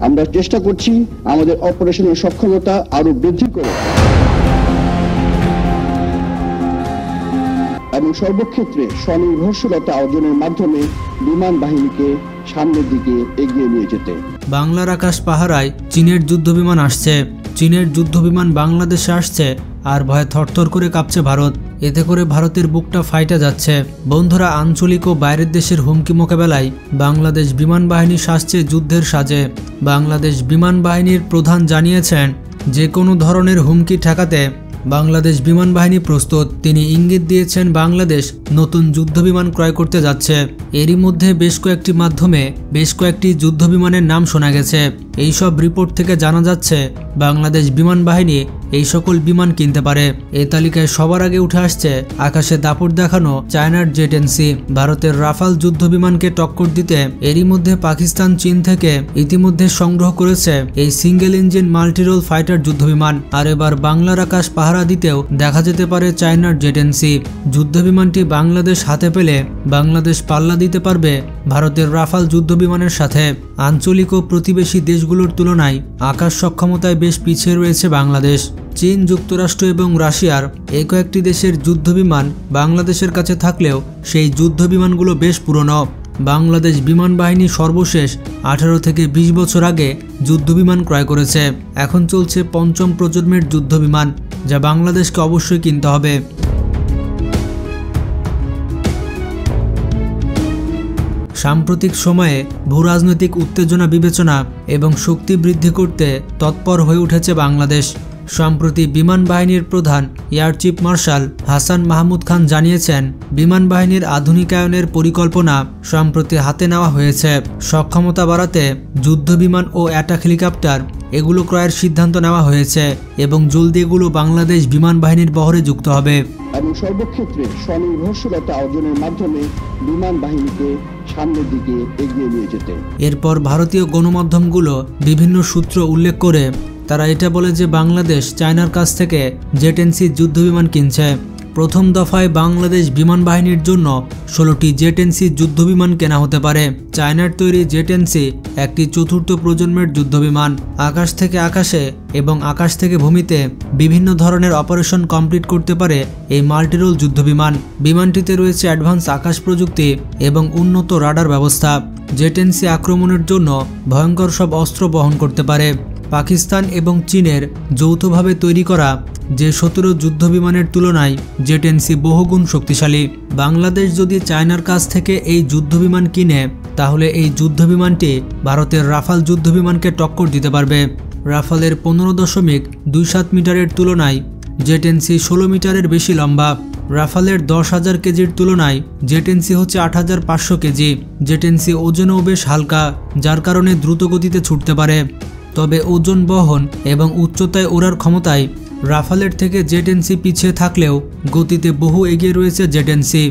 আমরা চেষ্টা করছি আমাদের অপারেশনের সক্ষমতা আরো বৃদ্ধি করে এবং সর্বক্ষেত্রে স্বনির্ভরশীলতা অর্জনের মাধ্যমে বিমান বাহিনীকে সামনের দিকে এগিয়ে নিয়ে যেতে। বাংলার আকাশ পাহারায় চীনের যুদ্ধবিমান আসছে। চীনের যুদ্ধবিমান বাংলাদেশে আসছে আর ভয়ে থরথর করে কাঁপছে ভারত। এতে করে ভারতের বুকটা ফাইটা যাচ্ছে। বন্ধুরা, আঞ্চলিক ও বাইরের দেশের হুমকি মোকাবেলায় বাংলাদেশ বিমান বাহিনী সাজছে যুদ্ধের সাজে। বাংলাদেশ বিমান বাহিনীর প্রধান জানিয়েছেন, যে কোনো ধরনের হুমকি ঠেকাতে বাংলাদেশ বিমান বাহিনী প্রস্তুত। তিনি ইঙ্গিত দিয়েছেন বাংলাদেশ নতুন যুদ্ধবিমান ক্রয় করতে যাচ্ছে। এরই মধ্যে বেশ কয়েকটি মাধ্যমে বেশ কয়েকটি যুদ্ধবিমানের নাম শোনা গেছে। এই সব রিপোর্ট থেকে জানা যাচ্ছে বাংলাদেশ বিমান বাহিনী এই সকল বিমান কিনতে পারে। এই তালিকায় সবার আগে উঠে আসছে আকাশে দাপট দেখানো চায়নার জেট-এনসি। ভারতের রাফাল যুদ্ধবিমানকে টক্কর দিতে এরই মধ্যে পাকিস্তান চীন থেকে ইতিমধ্যে সংগ্রহ করেছে এই সিঙ্গেল ইঞ্জিন মাল্টিরোল ফাইটার যুদ্ধবিমান। আর এবার বাংলার আকাশ পাহারা দিতেও দেখা যেতে পারে চায়নার জেট-এনসি। যুদ্ধবিমানটি বাংলাদেশ হাতে পেলে বাংলাদেশ পাল্লা দিতে পারবে ভারতের রাফাল যুদ্ধবিমানের সাথে। আঞ্চলিক ও প্রতিবেশী দেশগুলোর তুলনায় আকাশ সক্ষমতায় বেশ পিছিয়ে রয়েছে বাংলাদেশ। চীন, যুক্তরাষ্ট্র এবং রাশিয়ার এই কয়েকটি দেশের যুদ্ধবিমান বাংলাদেশের কাছে থাকলেও সেই যুদ্ধবিমানগুলো বেশ পুরনো। বাংলাদেশ বিমান বাহিনী সর্বশেষ 18 থেকে 20 বছর আগে যুদ্ধবিমান ক্রয় করেছে। এখন চলছে পঞ্চম প্রজন্মের যুদ্ধবিমান, যা বাংলাদেশকে অবশ্যই কিনতে হবে। সাম্প্রতিক সময়ে ভূরাজনৈতিক উত্তেজনা বিবেচনা এবং শক্তি বৃদ্ধি করতে তৎপর হয়ে উঠেছে বাংলাদেশ। সম্প্রতি বিমান বাহিনীর প্রধান air chief marshal Hasan Mahmud Khan জানিয়েছেন, বিমান বাহিনীর আধুনিকায়নের পরিকল্পনা সম্প্রতি হাতে নেওয়া হয়েছে। সক্ষমতা বাড়াতে যুদ্ধবিমান ও অ্যাটাক হেলিকপ্টার এগুলো ক্রয়ের সিদ্ধান্ত নেওয়া হয়েছে এবং জলদি এগুলো বাংলাদেশ বিমান বাহিনীর বহরে যুক্ত হবে এবং সর্বক্ষেত্রে স্বনির্ভরশীলতা অর্জনের মাধ্যমে বিমান বাহিনীকে সামনের দিকে এগিয়ে নিয়ে যেতে। এরপর ভারতীয় গণমাধ্যমগুলো বিভিন্ন সূত্র উল্লেখ করে তারা এটা বলে যে বাংলাদেশ চায়নার কাছ থেকে জেট-এনসি যুদ্ধবিমান কিনছে। প্রথম দফায় বাংলাদেশ বিমান বাহিনীর জন্য 16টি জেট-এনসি যুদ্ধবিমান কেনা হতে পারে। চায়নার তৈরি জেট-এনসি একটি চতুর্থ প্রজন্মের যুদ্ধবিমান। আকাশ থেকে আকাশে এবং আকাশ থেকে ভূমিতে বিভিন্ন ধরনের অপারেশন কমপ্লিট করতে পারে এই মাল্টিরোল যুদ্ধবিমান। বিমানটিতে রয়েছে অ্যাডভান্স আকাশ প্রযুক্তি এবং উন্নত রাডার ব্যবস্থা। জেট-এনসি আক্রমণের জন্য ভয়ঙ্কর সব অস্ত্র বহন করতে পারে। পাকিস্তান এবং চীনের যৌথভাবে তৈরি করা যে 17 যুদ্ধবিমানের তুলনায় জেট-এনসি বহুগুণ শক্তিশালী। বাংলাদেশ যদি চায়নার কাছ থেকে এই যুদ্ধবিমান কিনে তাহলে এই যুদ্ধবিমানটি ভারতের রাফাল যুদ্ধবিমানকে টক্কর দিতে পারবে। রাফালের 15.27 মিটারের তুলনায় জেট-এনসি 16 মিটারের বেশি লম্বা। রাফালের 10,000 কেজির তুলনায় জেট-এনসি হচ্ছে 8,500 কেজি। জেট-এনসি ওজনেও বেশ হালকা, যার কারণে দ্রুত গতিতে ছুটতে পারে। তবে ওজন বহন এবং উচ্চতায় ওড়ার ক্ষমতায় রাফালের থেকে জেট-এনসি পিছিয়ে থাকলেও গতিতে বহু এগিয়ে রয়েছে জেট-এনসি।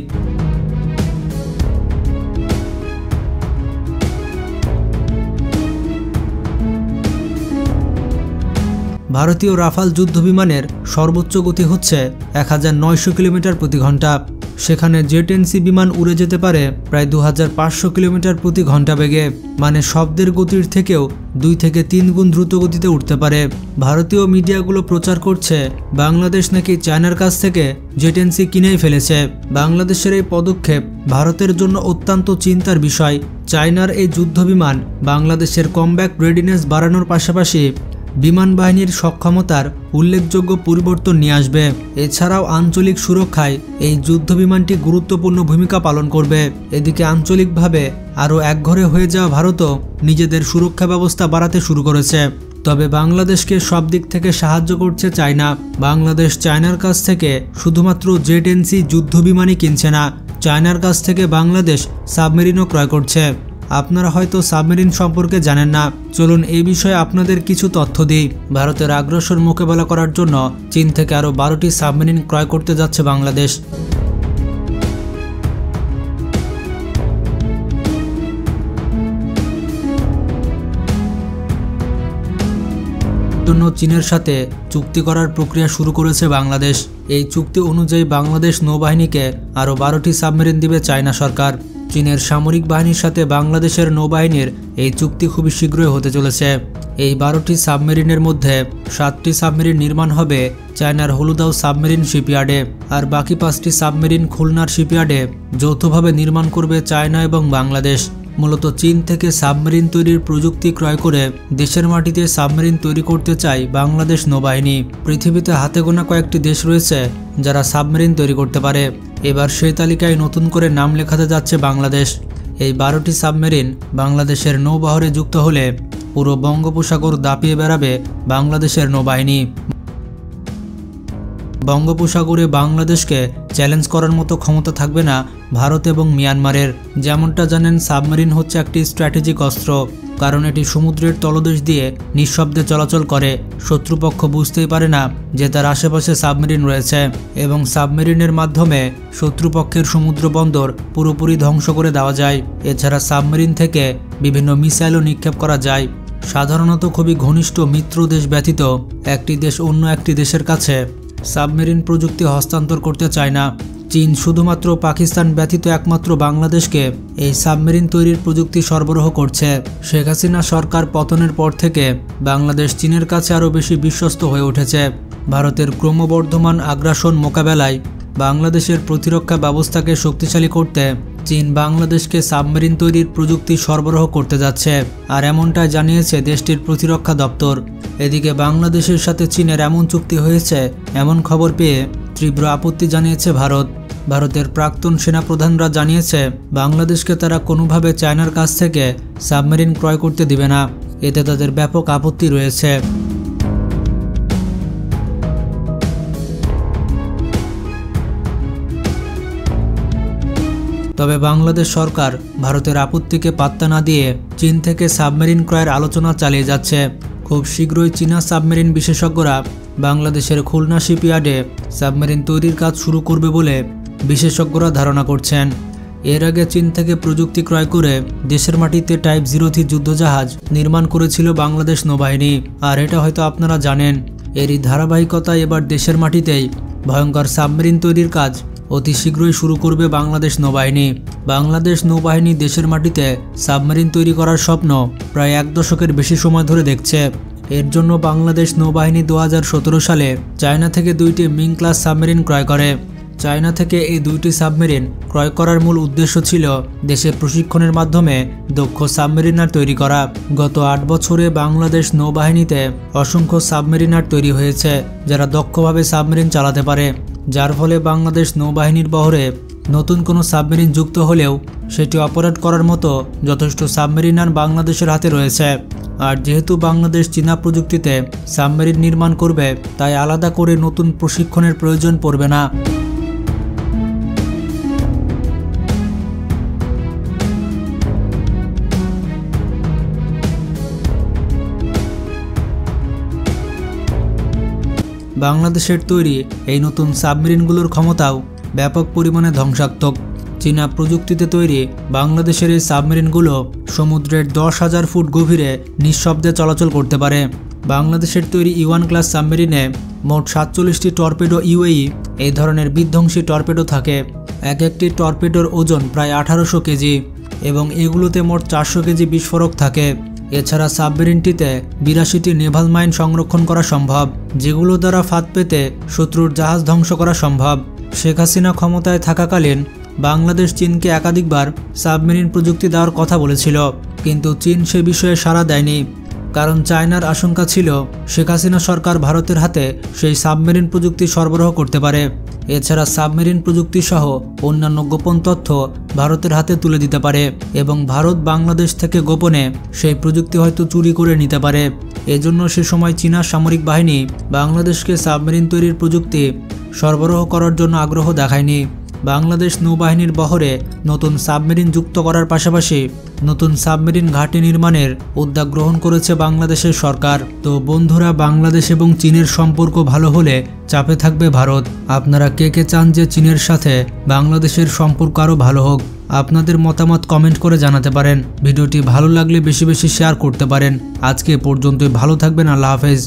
ভারতীয় রাফাল যুদ্ধবিমানের সর্বোচ্চ গতি হচ্ছে 1900 কিলোমিটার প্রতি ঘন্টা। সেখানে জেট-এনসি বিমান উড়ে যেতে পারে প্রায় 2500 কিলোমিটার প্রতি ঘন্টা বেগে, মানে শব্দের গতির থেকেও 2 থেকে 3 গুণ দ্রুত গতিতে উঠতে পারে। ভারতীয় মিডিয়াগুলো প্রচার করছে বাংলাদেশ নাকি চায়নার কাছ থেকে জেট-এনসি কিনেই ফেলেছে। বাংলাদেশের এই পদক্ষেপ ভারতের জন্য অত্যন্ত চিন্তার বিষয়। চায়নার এই যুদ্ধবিমান বাংলাদেশের কমব্যাক রেডিনেস বাড়ানোর পাশাপাশি বিমান বাহিনীর সক্ষমতার উল্লেখযোগ্য পরিবর্তন নিয়ে আসবে। এছাড়াও আঞ্চলিক সুরক্ষায় এই যুদ্ধবিমানটি গুরুত্বপূর্ণ ভূমিকা পালন করবে। এদিকে আঞ্চলিকভাবে আরও একঘরে হয়ে যাওয়া ভারতও নিজেদের সুরক্ষা ব্যবস্থা বাড়াতে শুরু করেছে। তবে বাংলাদেশকে সব দিক থেকে সাহায্য করছে চায়না। বাংলাদেশ চায়নার কাছ থেকে শুধুমাত্র জেট-এনসি যুদ্ধবিমানই কিনছে না, চায়নার কাছ থেকে বাংলাদেশ সাবমেরিনও ক্রয় করছে। আপনারা হয়তো সাবমেরিন সম্পর্কে জানেন না, চলুন এই বিষয়ে আপনাদের কিছু তথ্য দিই। ভারতের আগ্রাসন মোকাবেলা করার জন্য চীন থেকে আরও 12টি সাবমেরিন ক্রয় করতে যাচ্ছে বাংলাদেশ। জন্য চীনের সাথে চুক্তি করার প্রক্রিয়া শুরু করেছে বাংলাদেশ। এই চুক্তি অনুযায়ী বাংলাদেশ নৌবাহিনীকে আরও 12টি সাবমেরিন দিবে চায়না সরকার। চীনের সামরিক বাহিনীর সাথে বাংলাদেশের নৌবাহিনীর এই চুক্তি খুবই শীঘ্রই হতে চলেছে। এই 12টি সাবমেরিনের মধ্যে 7টি সাবমেরিন নির্মাণ হবে চায়নার হলুদাও সাবমেরিন শিপইয়ার্ডে, আর বাকি 5টি সাবমেরিন খুলনার শিপইয়ার্ডে যৌথভাবে নির্মাণ করবে চায়না এবং বাংলাদেশ। মূলত চীন থেকে সাবমেরিন তৈরির প্রযুক্তি ক্রয় করে দেশের মাটিতে সাবমেরিন তৈরি করতে চায় বাংলাদেশ নৌবাহিনী। পৃথিবীতে হাতে গোনা কয়েকটি দেশ রয়েছে যারা সাবমেরিন তৈরি করতে পারে। এবার সেই তালিকায় নতুন করে নাম লেখাতে যাচ্ছে বাংলাদেশ। এই 12টি সাবমেরিন বাংলাদেশের নৌবহরে যুক্ত হলে পুরো বঙ্গোপসাগর দাপিয়ে বেড়াবে বাংলাদেশের নৌবাহিনী। বঙ্গোপসাগরে বাংলাদেশকে চ্যালেঞ্জ করার মতো ক্ষমতা থাকবে না ভারত এবং মিয়ানমারের। যেমনটা জানেন, সাবমেরিন হচ্ছে একটি স্ট্র্যাটেজিক অস্ত্র, কারণ এটি সমুদ্রের তলদেশ দিয়ে নিঃশব্দে চলাচল করে। শত্রুপক্ষ বুঝতেই পারে না যে তার আশেপাশে সাবমেরিন রয়েছে, এবং সাবমেরিনের মাধ্যমে শত্রুপক্ষের সমুদ্র বন্দর পুরোপুরি ধ্বংস করে দেওয়া যায়। এছাড়া সাবমেরিন থেকে বিভিন্ন মিসাইলও নিক্ষেপ করা যায়। সাধারণত খুবই ঘনিষ্ঠ মিত্র দেশ ব্যতীত একটি দেশ অন্য একটি দেশের কাছে সাবমেরিন প্রযুক্তি হস্তান্তর করতে চায় না। চীন শুধুমাত্র পাকিস্তান ব্যতীত একমাত্র বাংলাদেশকে এই সাবমেরিন তৈরির প্রযুক্তি সরবরাহ করছে। শেখ হাসিনা সরকার পতনের পর থেকে বাংলাদেশ চীনের কাছে আরও বেশি বিশ্বস্ত হয়ে উঠেছে। ভারতের ক্রমবর্ধমান আগ্রাসন মোকাবেলায় বাংলাদেশের প্রতিরক্ষা ব্যবস্থাকে শক্তিশালী করতে চীন বাংলাদেশকে সাবমেরিন তৈরির প্রযুক্তি সরবরাহ করতে যাচ্ছে, আর এমনটাই জানিয়েছে দেশটির প্রতিরক্ষা দপ্তর। এদিকে বাংলাদেশের সাথে চীনের এমন চুক্তি হয়েছে এমন খবর পেয়ে তীব্র আপত্তি জানিয়েছে ভারত। ভারতের প্রাক্তন সেনাপ্রধানরা জানিয়েছে বাংলাদেশকে তারা কোনোভাবে চায়নার কাছ থেকে সাবমেরিন ক্রয় করতে দিবে না। এতে তাদের ব্যাপক আপত্তি রয়েছে। তবে বাংলাদেশ সরকার ভারতের আপত্তিকে পাত্তা না দিয়ে চীন থেকে সাবমেরিন ক্রয়ের আলোচনা চালিয়ে যাচ্ছে। খুব শীঘ্রই চীনা সাবমেরিন বিশেষজ্ঞরা বাংলাদেশের খুলনা শিপইয়ার্ডে সাবমেরিন তৈরির কাজ শুরু করবে বলে বিশেষজ্ঞরা ধারণা করছেন। এর আগে চীন থেকে প্রযুক্তি ক্রয় করে দেশের মাটিতে টাইপ 03 যুদ্ধজাহাজ নির্মাণ করেছিল বাংলাদেশ নৌবাহিনী, আর এটা হয়তো আপনারা জানেন। এরই ধারাবাহিকতায় এবার দেশের মাটিতেই ভয়ঙ্কর সাবমেরিন তৈরির কাজ অতি শীঘ্রই শুরু করবে বাংলাদেশ নৌবাহিনী। বাংলাদেশ নৌবাহিনী দেশের মাটিতে সাবমেরিন তৈরি করার স্বপ্ন প্রায় 1 দশকের বেশি সময় ধরে দেখছে। এর জন্য বাংলাদেশ নৌবাহিনী 2017 সালে চায়না থেকে 2টি মিং ক্লাস সাবমেরিন ক্রয় করে। চায়না থেকে এই 2টি সাবমেরিন ক্রয় করার মূল উদ্দেশ্য ছিল দেশে প্রশিক্ষণের মাধ্যমে দক্ষ সাবমেরিনার তৈরি করা। গত 8 বছরে বাংলাদেশ নৌবাহিনীতে অসংখ্য সাবমেরিনার তৈরি হয়েছে যারা দক্ষভাবে সাবমেরিন চালাতে পারে, যার ফলে বাংলাদেশ নৌবাহিনীর বহরে নতুন কোনো সাবমেরিন যুক্ত হলেও সেটি অপারেট করার মতো যথেষ্ট সাবমেরিনার বাংলাদেশের হাতে রয়েছে। আর যেহেতু বাংলাদেশ চীনা প্রযুক্তিতে সাবমেরিন নির্মাণ করবে, তাই আলাদা করে নতুন প্রশিক্ষণের প্রয়োজন পড়বে না। বাংলাদেশের তৈরি এই নতুন সাবমেরিনগুলোর ক্ষমতাও ব্যাপক পরিমাণে ধ্বংসাত্মক। চীনা প্রযুক্তিতে তৈরি বাংলাদেশের এই সাবমেরিনগুলো সমুদ্রের 10,000 ফুট গভীরে নিঃশব্দে চলাচল করতে পারে। বাংলাদেশের তৈরি E1 ক্লাস সাবমেরিনে মোট 47টি টর্পেডো ইউএই এই ধরনের বিধ্বংসী টর্পেডো থাকে। এক একটি টর্পেডোর ওজন প্রায় 1800 কেজি এবং এগুলোতে মোট 400 কেজি বিস্ফোরক থাকে। এছাড়া সাবমেরিনটিতে 82টি নেভাল মাইন সংরক্ষণ করা সম্ভব, যেগুলো দ্বারা ফাঁদ পেতে শত্রুর জাহাজ ধ্বংস করা সম্ভব। শেখ হাসিনা ক্ষমতায় থাকাকালীন বাংলাদেশ চীনকে একাধিকবার সাবমেরিন প্রযুক্তি দেওয়ার কথা বলেছিল, কিন্তু চীন সে বিষয়ে সাড়া দেয়নি। কারণ চায়নার আশঙ্কা ছিল শেখ হাসিনা সরকার ভারতের হাতে সেই সাবমেরিন প্রযুক্তি সরবরাহ করতে পারে। এছাড়া সাবমেরিন প্রযুক্তি সহ অন্যান্য গোপন তথ্য ভারতের হাতে তুলে দিতে পারে এবং ভারত বাংলাদেশ থেকে গোপনে সেই প্রযুক্তি হয়তো চুরি করে নিতে পারে। এজন্য সে সময় চীনা সামরিক বাহিনী বাংলাদেশকে সাবমেরিন তৈরির প্রযুক্তি সরবরাহ করার জন্য আগ্রহ দেখায়নি। বাংলাদেশ নৌবাহিনীর বহরে নতুন সাবমেরিন যুক্ত করার পাশাপাশি নতুন সাবমেরিন ঘাঁটি নির্মাণের উদ্যোগ গ্রহণ করেছে বাংলাদেশের সরকার। তো বন্ধুরা, বাংলাদেশ এবং চীনের সম্পর্ক ভালো হলে চাপে থাকবে ভারত। আপনারা কে কে চান যে চীনের সাথে বাংলাদেশের সম্পর্ক আরও ভালো হোক? আপনাদের মতামত কমেন্ট করে জানাতে পারেন। ভিডিওটি ভালো লাগলে বেশি বেশি শেয়ার করতে পারেন। আজকে পর্যন্তই, ভালো থাকবেন। আল্লাহ হাফেজ।